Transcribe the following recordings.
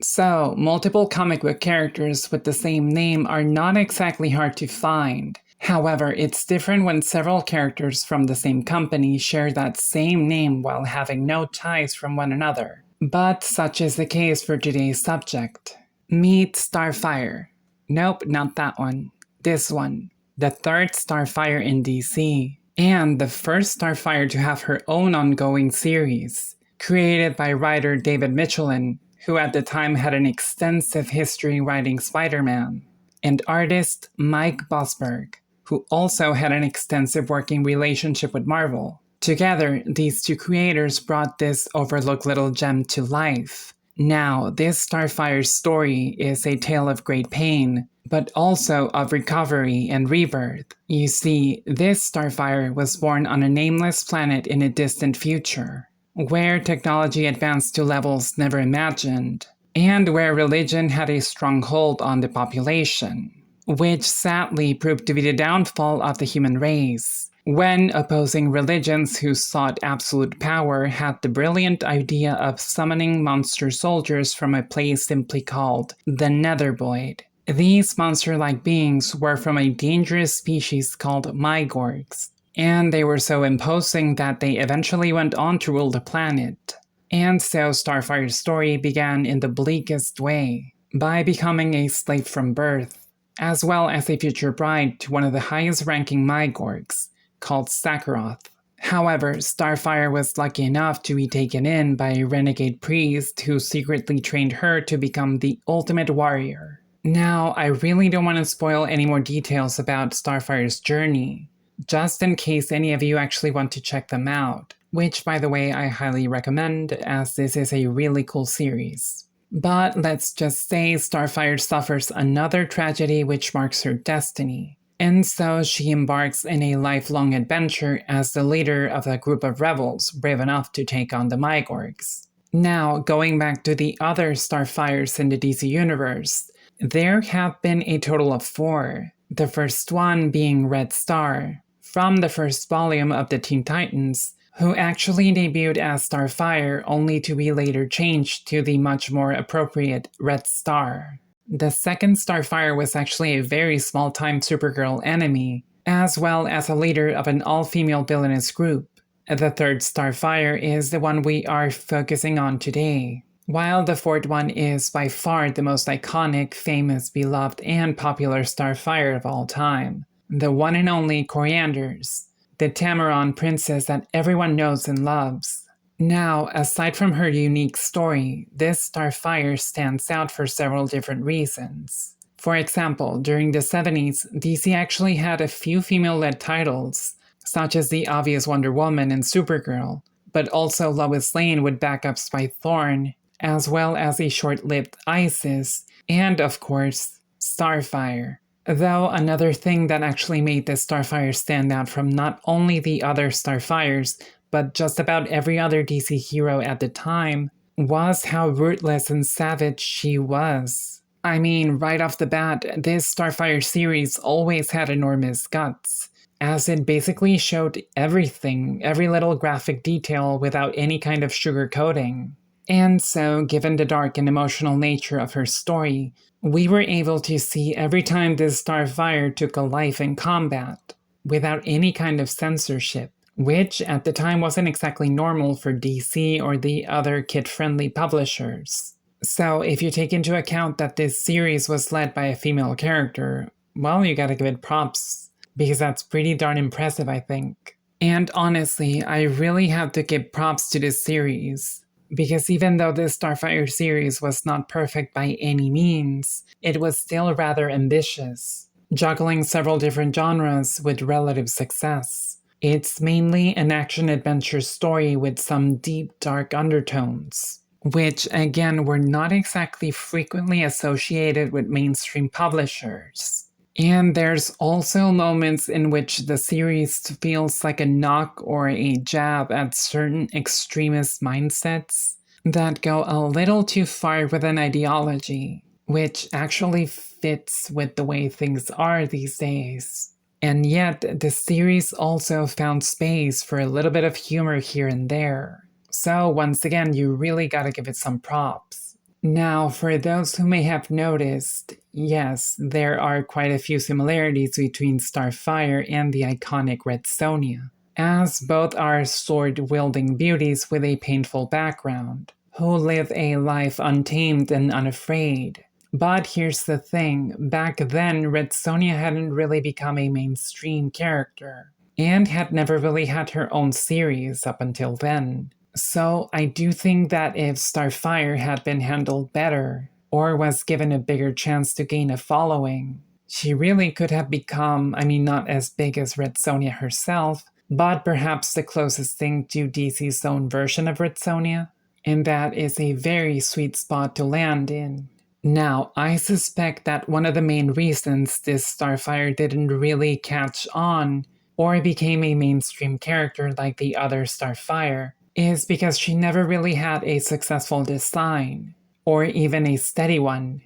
So, multiple comic book characters with the same name are not exactly hard to find. However, it's different when several characters from the same company share that same name while having no ties from one another. But such is the case for today's subject. Meet Starfire. Nope, not that one. This one. The third Starfire in DC. And the first Starfire to have her own ongoing series. Created by writer David Michelin, who at the time had an extensive history writing Spider-Man, and artist Mike Bosberg, who also had an extensive working relationship with Marvel. Together, these two creators brought this overlooked little gem to life. Now, this Starfire's story is a tale of great pain, but also of recovery and rebirth. You see, this Starfire was born on a nameless planet in a distant future, where technology advanced to levels never imagined, and where religion had a strong hold on the population, which sadly proved to be the downfall of the human race, when opposing religions who sought absolute power had the brilliant idea of summoning monster soldiers from a place simply called the Nethervoid. These monster-like beings were from a dangerous species called Mygorgs, and they were so imposing that they eventually went on to rule the planet. And so Starfire's story began in the bleakest way, by becoming a slave from birth, as well as a future bride to one of the highest-ranking Mygorgs, called Sakharoth. However, Starfire was lucky enough to be taken in by a renegade priest who secretly trained her to become the ultimate warrior. Now, I really don't want to spoil any more details about Starfire's journey, just in case any of you actually want to check them out, which by the way I highly recommend as this is a really cool series. But let's just say Starfire suffers another tragedy which marks her destiny, and so she embarks in a lifelong adventure as the leader of a group of rebels brave enough to take on the Mygorgs. Now, going back to the other Starfires in the DC universe, there have been a total of 4, the first one being Red Star, from the first volume of the Teen Titans, who actually debuted as Starfire only to be later changed to the much more appropriate Red Star. The second Starfire was actually a very small-time Supergirl enemy, as well as a leader of an all-female villainous group. The third Starfire is the one we are focusing on today, while the fourth one is by far the most iconic, famous, beloved, and popular Starfire of all time. The one and only Corianders, the Tamaran princess that everyone knows and loves. Now, aside from her unique story, this Starfire stands out for several different reasons. For example, during the 70s, DC actually had a few female-led titles, such as the obvious Wonder Woman and Supergirl, but also Lois Lane with backups by Thorn, as well as a short-lived Isis, and of course, Starfire. Though another thing that actually made this Starfire stand out from not only the other Starfires, but just about every other DC hero at the time, was how ruthless and savage she was. I mean, right off the bat, this Starfire series always had enormous guts, as it basically showed everything, every little graphic detail without any kind of sugarcoating. And so, given the dark and emotional nature of her story, we were able to see every time this Starfire took a life in combat, without any kind of censorship, which at the time wasn't exactly normal for DC or the other kid-friendly publishers. So if you take into account that this series was led by a female character, well, you gotta give it props, because that's pretty darn impressive, I think. And honestly, I really have to give props to this series, because even though this Starfire series was not perfect by any means, it was still rather ambitious, juggling several different genres with relative success. It's mainly an action-adventure story with some deep, dark undertones, which again were not exactly frequently associated with mainstream publishers. And there's also moments in which the series feels like a knock or a jab at certain extremist mindsets that go a little too far with an ideology, which actually fits with the way things are these days. And yet, the series also found space for a little bit of humor here and there. So once again, you really gotta give it some props. Now, for those who may have noticed, yes, there are quite a few similarities between Starfire and the iconic Red Sonja, as both are sword-wielding beauties with a painful background, who live a life untamed and unafraid. But here's the thing, back then Red Sonja hadn't really become a mainstream character, and had never really had her own series up until then. So I do think that if Starfire had been handled better, or was given a bigger chance to gain a following, she really could have become, not as big as Red Sonja herself, but perhaps the closest thing to DC's own version of Red Sonja. And that is a very sweet spot to land in. Now, I suspect that one of the main reasons this Starfire didn't really catch on or became a mainstream character like the other Starfire is because she never really had a successful design, or even a steady one.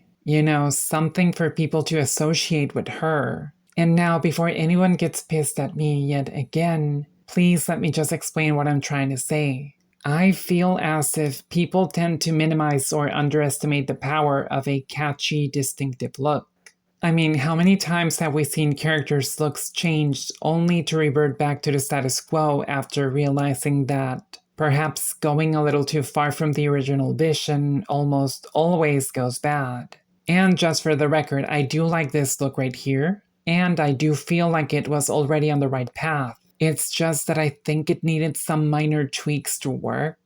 Something for people to associate with her. And now, before anyone gets pissed at me yet again, please let me just explain what I'm trying to say. I feel as if people tend to minimize or underestimate the power of a catchy, distinctive look. How many times have we seen characters' looks changed only to revert back to the status quo after realizing that perhaps going a little too far from the original vision almost always goes bad? And just for the record, I do like this look right here, and I do feel like it was already on the right path. It's just that I think it needed some minor tweaks to work,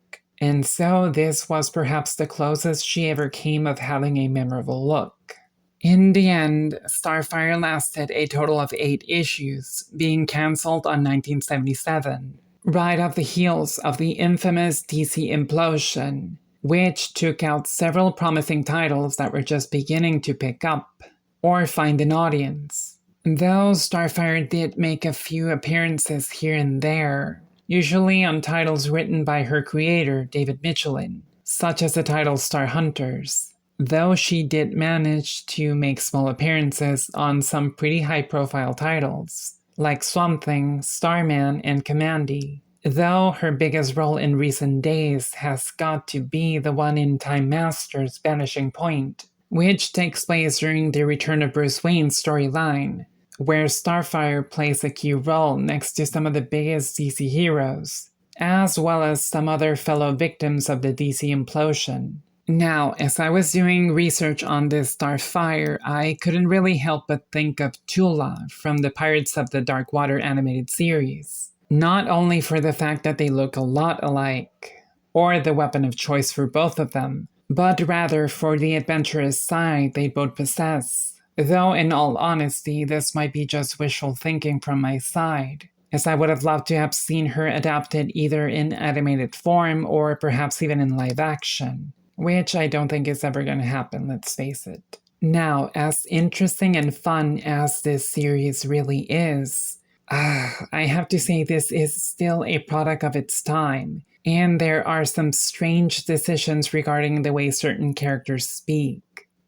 and so this was perhaps the closest she ever came of having a memorable look. In the end, Starfire lasted a total of 8 issues, being cancelled on 1977, right off the heels of the infamous DC implosion, which took out several promising titles that were just beginning to pick up or find an audience. Though Starfire did make a few appearances here and there, usually on titles written by her creator, David Michelin, such as the title Star Hunters, though she did manage to make small appearances on some pretty high-profile titles, like Swamp Thing, Starman, and Commandy, though her biggest role in recent days has got to be the one in Time Master's Vanishing Point, which takes place during the Return of Bruce Wayne storyline, where Starfire plays a key role next to some of the biggest DC heroes, as well as some other fellow victims of the DC implosion. Now, as I was doing research on this Starfire, I couldn't really help but think of Tula from the Pirates of the Dark Water animated series. Not only for the fact that they look a lot alike, or the weapon of choice for both of them, but rather for the adventurous side they both possess. Though in all honesty, this might be just wishful thinking from my side, as I would have loved to have seen her adapted either in animated form or perhaps even in live action, which I don't think is ever going to happen, let's face it. Now, as interesting and fun as this series really is, I have to say this is still a product of its time, and there are some strange decisions regarding the way certain characters speak.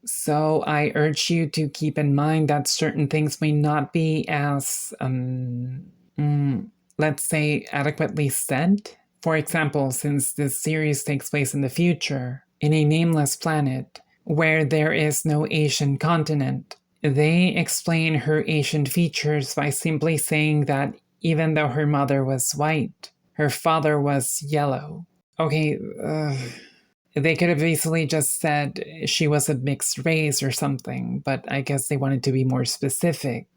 So I urge you to keep in mind that certain things may not be as, let's say, adequately said. For example, since this series takes place in the future, in a nameless planet, where there is no Asian continent, they explain her Asian features by simply saying that even though her mother was white, her father was yellow. Okay, they could have easily just said she was a mixed race or something, but I guess they wanted to be more specific.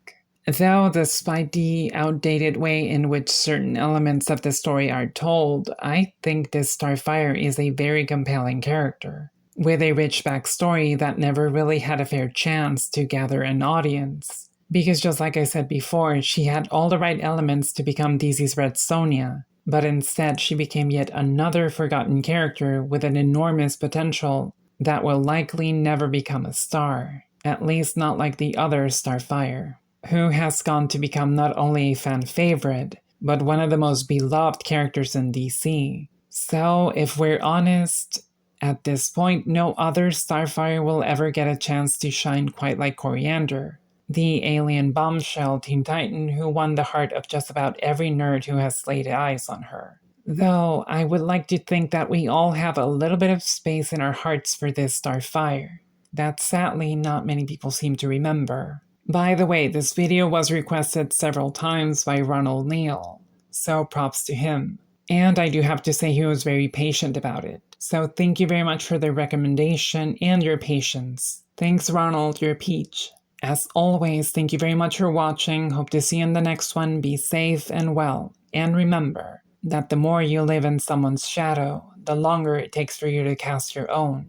Though, despite the outdated way in which certain elements of the story are told, I think this Starfire is a very compelling character, with a rich backstory that never really had a fair chance to gather an audience. Because just like I said before, she had all the right elements to become DC's Red Sonja, but instead she became yet another forgotten character with an enormous potential that will likely never become a star, at least not like the other Starfire, who has gone to become not only a fan favorite, but one of the most beloved characters in DC. So, if we're honest, at this point, no other Starfire will ever get a chance to shine quite like Coriander, the alien bombshell Teen Titan who won the heart of just about every nerd who has laid eyes on her. Though I would like to think that we all have a little bit of space in our hearts for this Starfire, that sadly not many people seem to remember. By the way, this video was requested several times by Ronald Neal, so props to him. And I do have to say he was very patient about it. So thank you very much for the recommendation and your patience. Thanks, Ronald, you're a peach. As always, thank you very much for watching. Hope to see you in the next one. Be safe and well. And remember that the more you live in someone's shadow, the longer it takes for you to cast your own.